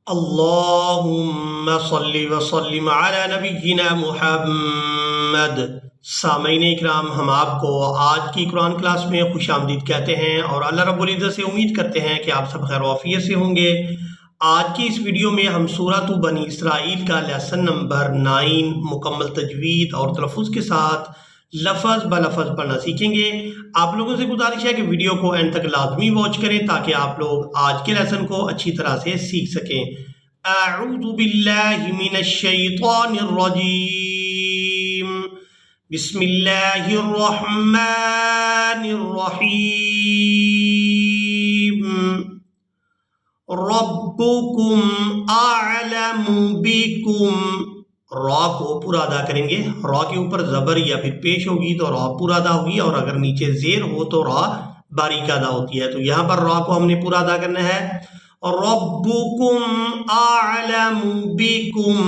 अल्लाहुम्मा सल्लि व सल्लिम अला नबिय्यिना मुहम्मद। सामईन इकराम, हम आपको आज की कुरान क्लास में खुशामदीद कहते हैं और अल्लाह रब्बुल इज़्ज़त से उम्मीद करते हैं कि आप सब खैर वाफियत से होंगे। आज की इस वीडियो में हम सूरत बनी इसराइल का लेसन नंबर 9 मुकम्मल तजवीद और तलफ़ुज़ के साथ लफज ब लफज पढ़ना सीखेंगे। आप लोगों से गुजारिश है कि वीडियो को एंड तक लाजमी वॉच करें ताकि आप लोग आज के लेसन को अच्छी तरह से सीख सकें। अऊज़ु बिल्लाहि मिनश शैतानिर रजीम। बिस्मिल्लाहिर रहमानिर रहीम। रब्बुकुम अअलमु बिकुम। रॉ को पूरा अदा करेंगे। रॉ के ऊपर जबर या फिर पेश होगी तो रॉ पूरा अदा होगी, और अगर नीचे जेर हो तो रॉ बारीक अदा होती है। तो यहाँ पर रॉ को हमने पूरा अदा करना है। और रब्बुकुम अअलमु बिकुम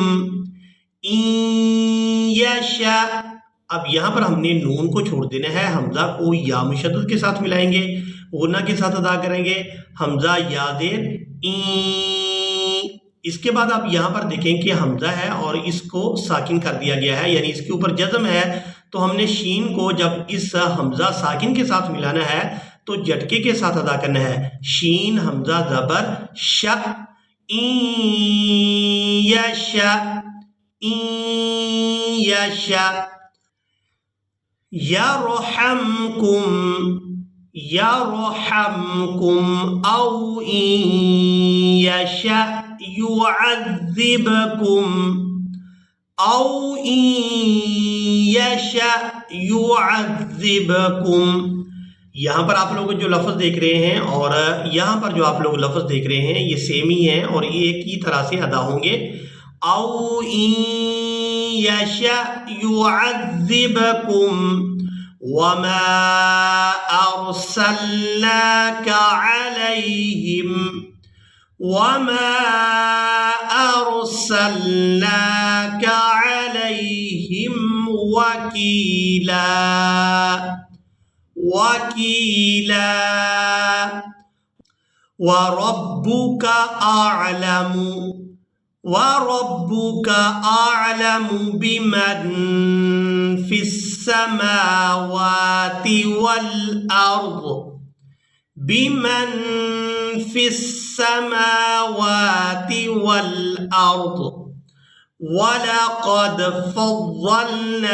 इन यशा। अब यहाँ पर हमने नून को छोड़ देना है, हमजा को या मुशद्दद के साथ मिलाएंगे, गुन्ना के साथ अदा करेंगे। हमजा या जेर ई। इसके बाद आप यहाँ पर देखें कि हमजा है और इसको साकिन कर दिया गया है, यानी इसके ऊपर जज़म है। तो हमने शीन को जब इस हमजा साकिन के साथ मिलाना है तो झटके के साथ अदा करना है। शीन हमजा जबर श। ई यशा ई यशा। यरहमकुम यरहमकुम औ इन यशा युअज़्ज़िबकुम औ इन यशा युअज़्ज़िबकुम। यहाँ पर आप लोग जो लफ्ज़ देख रहे हैं और यहाँ पर जो आप लोग लफ्ज़ देख रहे हैं ये सेम ही है और ये एक ही तरह से अदा होंगे। औ इन यशा युअज़्ज़िबकुम वमा अरसलनाका अलैहिम वमा अरसलनाका अलैहिम वकीला वकीला। वरब्बुका अअलमु वरब्बुका अअलमु बिमन फिस्समावाति वल अर्द बिमन फिस्समावाति वल अर्द वलक़द फ़द्दलना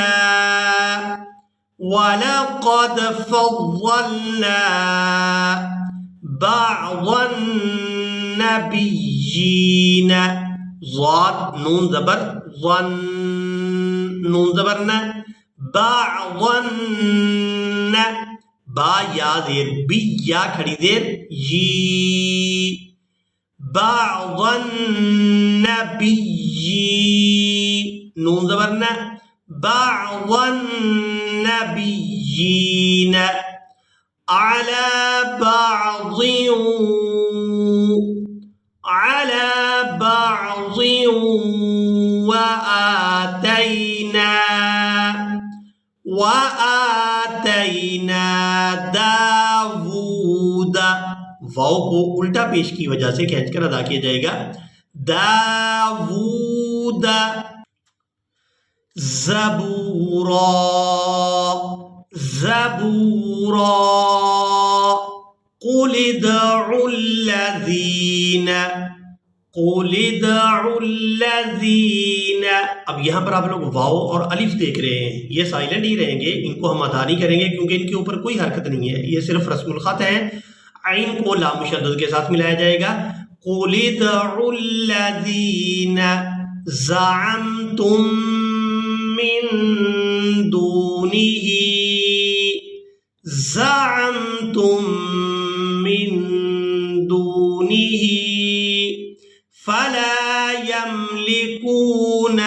बअज़न नबिय्यीन। ज़ाद नून जबर ज़न, नून जबर न, बअज़न बा या ज़ेर बी या खड़ी ज़ेर यी। बअज़न नबिय्यीन नून जबर न, बअज़न नबिय्यीन अला बअज़िन वआतैना दाऊद। वाव को उल्टा पेश की वजह से खींचकर अदा किया जाएगा। दाऊद ज़बूरा ज़बूरा। क़ुल उद्दुल्लज़ीन। अब यहाँ पर आप लोग वाव और अलिफ देख रहे हैं, ये साइलेंट ही रहेंगे, इनको हम अदा नहीं करेंगे क्योंकि इनके ऊपर कोई हरकत नहीं है, ये सिर्फ रस्मुल ख़त है। आइन को लाम मुशद्दद के साथ मिलाया जाएगा। क़ुल उद्दुल्लज़ीन ज़अमतुम मिन दूनिही ज़अमतुम मिन दूनिही फला यमलिकून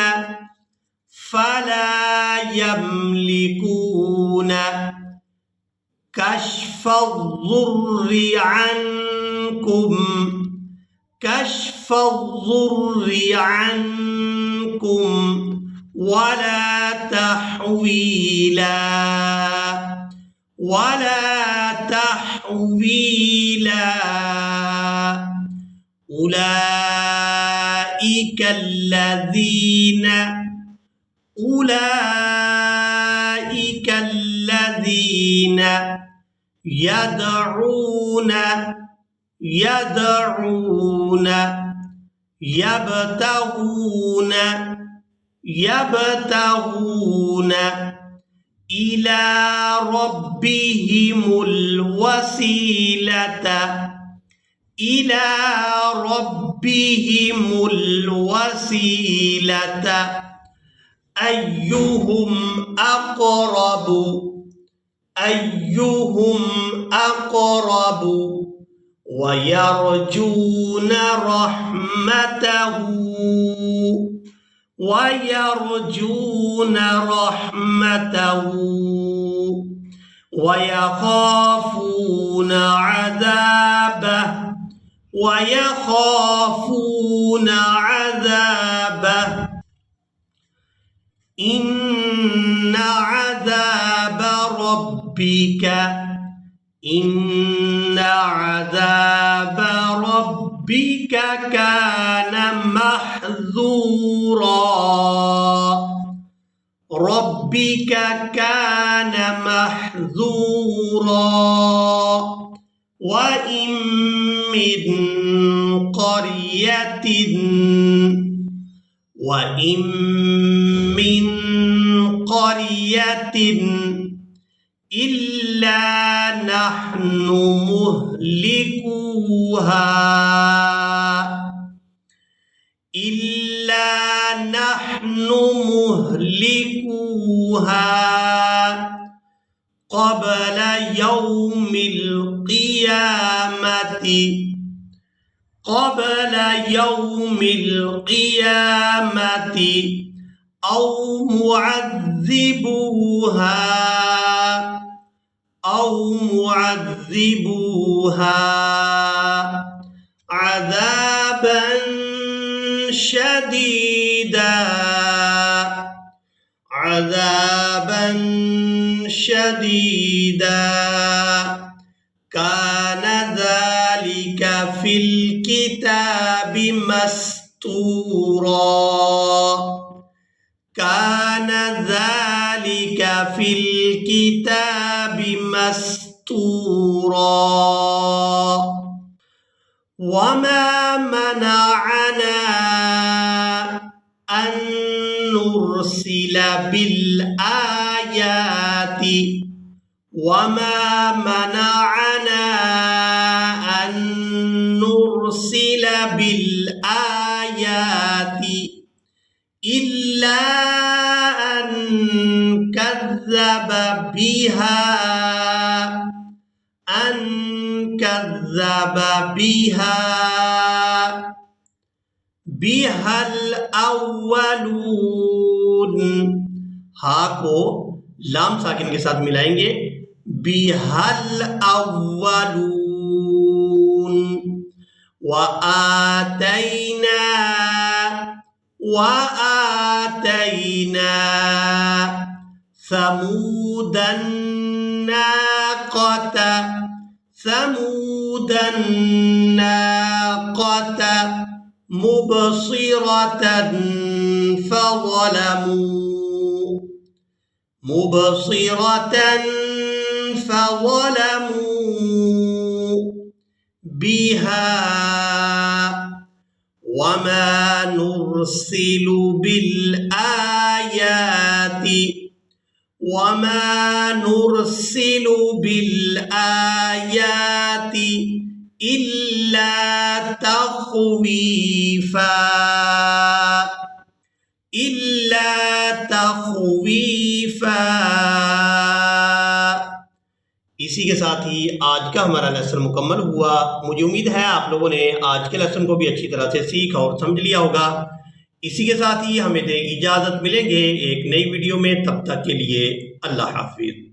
कश्फ़द्दुर्रि अन्कुम वला तहवीला उलाइका أولئك الذين يدعون يبتغون إلى ربهم الوسيلة أيهم أقرب ويرجون رحمته ويخافون عذابه إن عذاب ربك كان محذورا وإن من قرية إلا نحن مهلكوها قبل يوم القيامة أو معذبوها عذابا شديدا كان ذلك في الكتاب مسطورا وما منعنا أن نرسل بالآيات إلا أن كذب بها الأولون हा को लाम साकिन के साथ मिलाएंगे बिहल अव्वलून وآتينا ثمود الناقة مبصرة فظلموا بها وما نرسل بالآيات إلا تخويفا इसी के साथ ही आज का हमारा लेसन मुकम्मल हुआ। मुझे उम्मीद है आप लोगों ने आज के लेसन को भी अच्छी तरह से सीख और समझ लिया होगा। इसी के साथ ही हमें इजाज़त, मिलेंगे एक नई वीडियो में, तब तक के लिए अल्लाह हाफिज़।